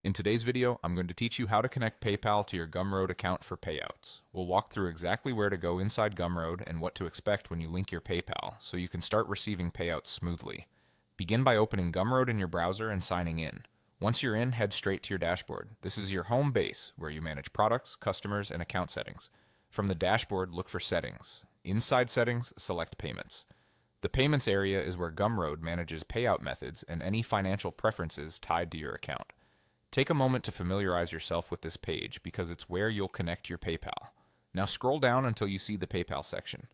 In today's video, I'm going to teach you how to connect PayPal to your Gumroad account for payouts. We'll walk through exactly where to go inside Gumroad and what to expect when you link your PayPal, so you can start receiving payouts smoothly. Begin by opening Gumroad in your browser and signing in. Once you're in, head straight to your dashboard. This is your home base, where you manage products, customers, and account settings. From the dashboard, look for Settings. Inside Settings, select Payments. The Payments area is where Gumroad manages payout methods and any financial preferences tied to your account. Take a moment to familiarize yourself with this page because it's where you'll connect your PayPal. Now scroll down until you see the PayPal section.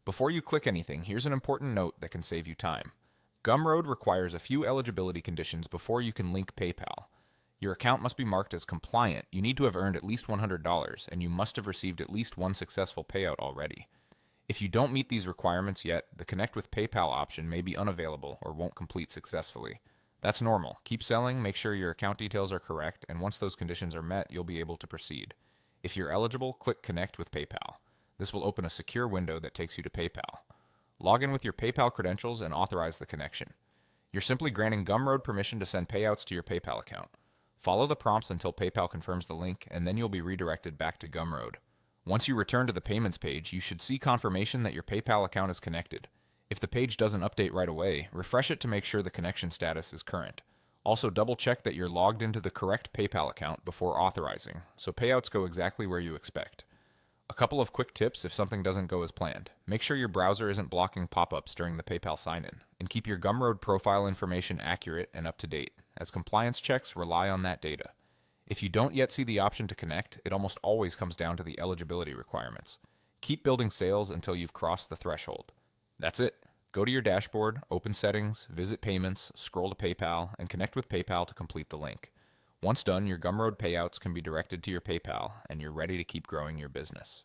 Before you click anything, here's an important note that can save you time. Gumroad requires a few eligibility conditions before you can link PayPal. Your account must be marked as compliant, you need to have earned at least $100, and you must have received at least one successful payout already. If you don't meet these requirements yet, the Connect with PayPal option may be unavailable or won't complete successfully. That's normal. Keep selling, make sure your account details are correct, and once those conditions are met, you'll be able to proceed. If you're eligible, click Connect with PayPal. This will open a secure window that takes you to PayPal. Log in with your PayPal credentials and authorize the connection. You're simply granting Gumroad permission to send payouts to your PayPal account. Follow the prompts until PayPal confirms the link, and then you'll be redirected back to Gumroad. Once you return to the payments page, you should see confirmation that your PayPal account is connected. If the page doesn't update right away, refresh it to make sure the connection status is current. Also, double check that you're logged into the correct PayPal account before authorizing, so payouts go exactly where you expect. A couple of quick tips if something doesn't go as planned. Make sure your browser isn't blocking pop-ups during the PayPal sign-in, and keep your Gumroad profile information accurate and up to date, as compliance checks rely on that data. If you don't yet see the option to connect, it almost always comes down to the eligibility requirements. Keep building sales until you've crossed the threshold. That's it. Go to your dashboard, open Settings, visit Payments, scroll to PayPal, and connect with PayPal to complete the link. Once done, your Gumroad payouts can be directed to your PayPal, and you're ready to keep growing your business.